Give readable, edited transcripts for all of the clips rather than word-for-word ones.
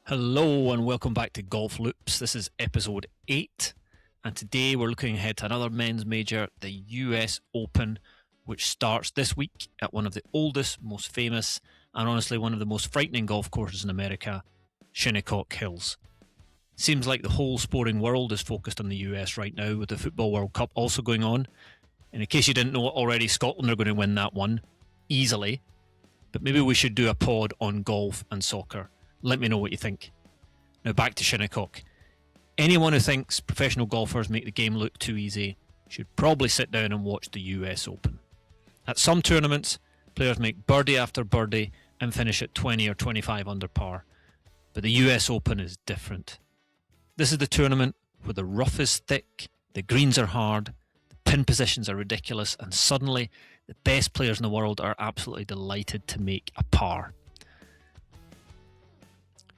Hello and welcome back to GolfLoopz. This is episode 8 and today we're looking ahead to another men's major, the US Open, which starts this week at one of the oldest, most famous and honestly one of the most frightening golf courses in America, Shinnecock Hills. Seems like the whole sporting world is focused on the US right now with the Football World Cup also going on. And in case you didn't know it already, Scotland are going to win that one easily. But maybe we should do a pod on golf and soccer. Let me know what you think. Now back to Shinnecock. Anyone who thinks professional golfers make the game look too easy should probably sit down and watch the US Open. At some tournaments, players make birdie after birdie and finish at 20 or 25 under par. But the US Open is different. This is the tournament where the rough is thick, the greens are hard, the pin positions are ridiculous, and suddenly the best players in the world are absolutely delighted to make a par.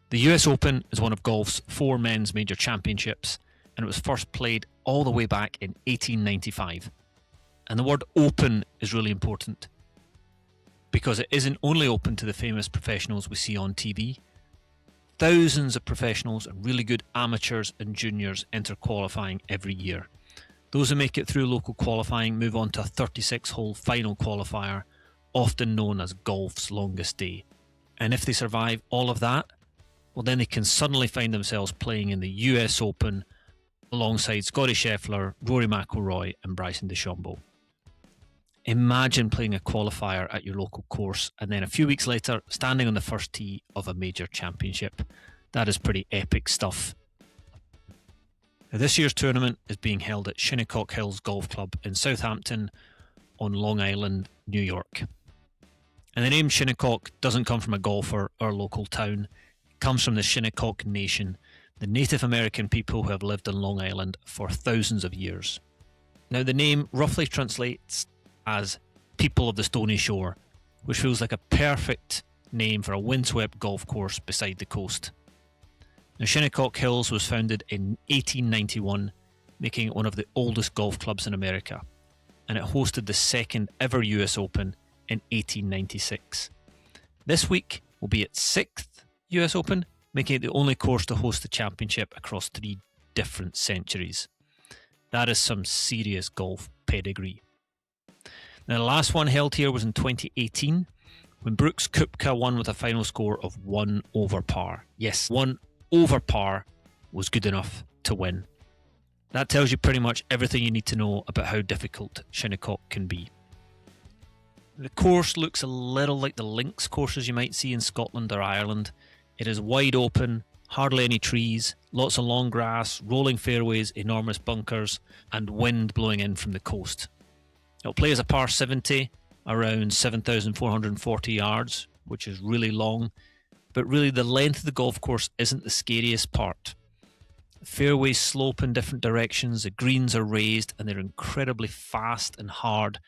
The US Open is one of golf's 4 men's major championships, and it was first played all the way back in 1895. And the word open is really important because it isn't only open to the famous professionals we see on TV. Thousands of professionals and really good amateurs and juniors enter qualifying every year. Those who make it through local qualifying move on to a 36-hole final qualifier, often known as golf's longest day. And if they survive all of that, well, then they can suddenly find themselves playing in the US Open alongside Scottie Scheffler, Rory McIlroy and Bryson DeChambeau. Imagine playing a qualifier at your local course and then a few weeks later standing on the first tee of a major championship. That is pretty epic stuff. Now, this year's tournament is being held at Shinnecock Hills Golf Club in Southampton on Long Island, New York. And the name Shinnecock doesn't come from a golfer or a local town. Comes from the Shinnecock Nation, the Native American people who have lived on Long Island for thousands of years. Now the name roughly translates as people of the stony shore, which feels like a perfect name for a windswept golf course beside the coast. Now Shinnecock Hills was founded in 1891, making it one of the oldest golf clubs in America, and it hosted the second ever US Open in 1896. This week will be its 6th US Open, making it the only course to host the championship across 3 different centuries. That is some serious golf pedigree. Now the last one held here was in 2018 when Brooks Koepka won with a final score of 1 over par. Yes, 1 over par was good enough to win. That tells you pretty much everything you need to know about how difficult Shinnecock can be. The course looks a little like the links courses you might see in Scotland or Ireland. It is wide open, hardly any trees, lots of long grass, rolling fairways, enormous bunkers, and wind blowing in from the coast. It'll play as a par 70, around 7,440 yards, which is really long, but really the length of the golf course isn't the scariest part. The fairways slope in different directions, the greens are raised, and they're incredibly fast and hard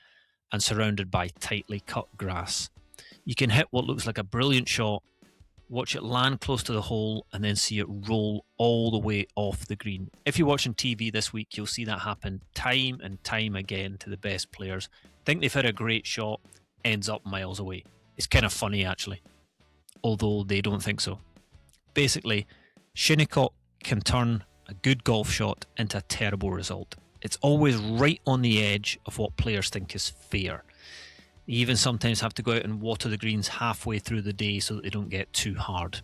and surrounded by tightly cut grass. You can hit what looks like a brilliant shot, watch it land close to the hole, and then see it roll all the way off the green. If you're watching TV this week, you'll see that happen time and time again to the best players. Think they've hit a great shot, ends up miles away. It's kind of funny actually, although they don't think so. Basically, Shinnecock can turn a good golf shot into a terrible result. It's always right on the edge of what players think is fair. They even sometimes have to go out and water the greens halfway through the day so that they don't get too hard.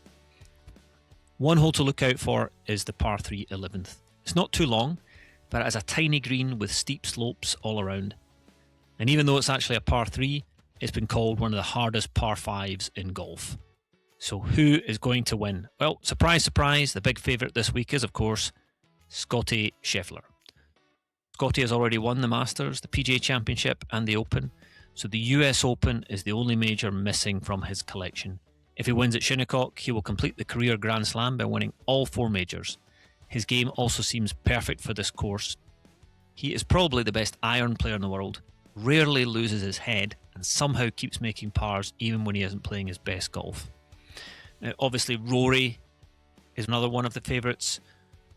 One hole to look out for is the par 3 11th. It's not too long, but it has a tiny green with steep slopes all around. And even though it's actually a par 3, it's been called one of the hardest par 5s in golf. So who is going to win? Well, surprise, surprise, the big favourite this week is, of course, Scottie Scheffler. Scottie has already won the Masters, the PGA Championship and the Open. So the US Open is the only major missing from his collection. If he wins at Shinnecock, he will complete the career Grand Slam by winning all 4 majors. His game also seems perfect for this course. He is probably the best iron player in the world, rarely loses his head, and somehow keeps making pars even when he isn't playing his best golf. Now, obviously, Rory is another one of the favourites.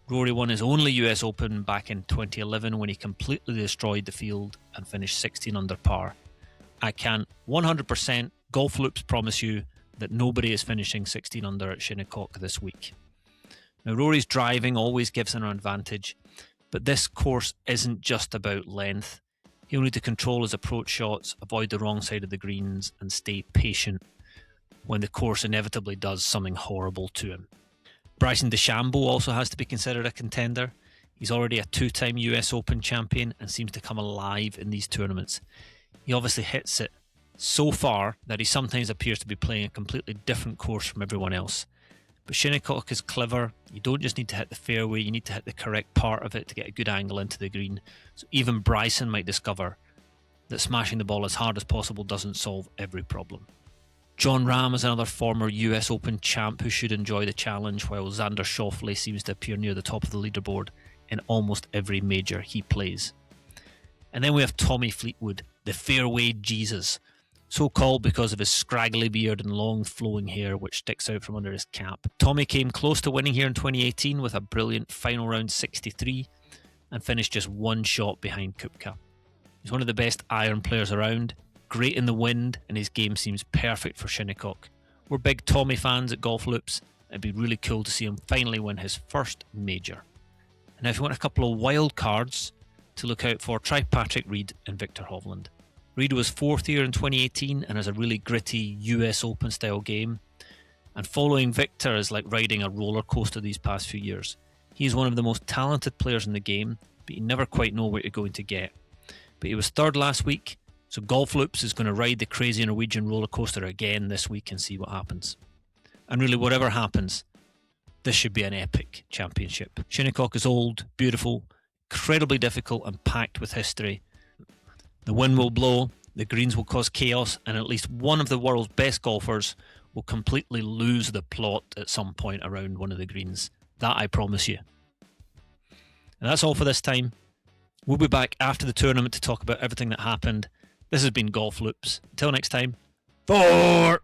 Rory won his only US Open back in 2011 when he completely destroyed the field and finished 16 under par. I can 100% GolfLoopz promise you that nobody is finishing 16 under at Shinnecock this week. Now, Rory's driving always gives him an advantage, but this course isn't just about length. He'll need to control his approach shots, avoid the wrong side of the greens, and stay patient when the course inevitably does something horrible to him. Bryson DeChambeau also has to be considered a contender. He's already a 2-time US Open champion and seems to come alive in these tournaments. He obviously hits it so far that he sometimes appears to be playing a completely different course from everyone else. But Shinnecock is clever. You don't just need to hit the fairway, you need to hit the correct part of it to get a good angle into the green. So even Bryson might discover that smashing the ball as hard as possible doesn't solve every problem. Jon Rahm is another former US Open champ who should enjoy the challenge, while Xander Schauffele seems to appear near the top of the leaderboard in almost every major he plays. And then we have Tommy Fleetwood, the fairway Jesus, so called because of his scraggly beard and long flowing hair which sticks out from under his cap. Tommy came close to winning here in 2018 with a brilliant final round 63 and finished just one shot behind Koepka. He's one of the best iron players around, great in the wind, and his game seems perfect for Shinnecock. We're big Tommy fans at GolfLoopz. It'd be really cool to see him finally win his first major. And now if you want a couple of wild cards to look out for, try Patrick Reed and Viktor Hovland. Reed was fourth here in 2018 and has a really gritty US Open style game. And following Viktor is like riding a roller coaster these past few years. He's one of the most talented players in the game, but you never quite know what you're going to get. But he was third last week, so GolfLoopz is going to ride the crazy Norwegian roller coaster again this week and see what happens. And really, whatever happens, this should be an epic championship. Shinnecock is old, beautiful, incredibly difficult and packed with history. The wind will blow, the greens will cause chaos, and at least one of the world's best golfers will completely lose the plot at some point around one of the greens. That I promise you. And that's all for this time. We'll be back after the tournament to talk about everything that happened. This has been GolfLoopz. Until next time, 4!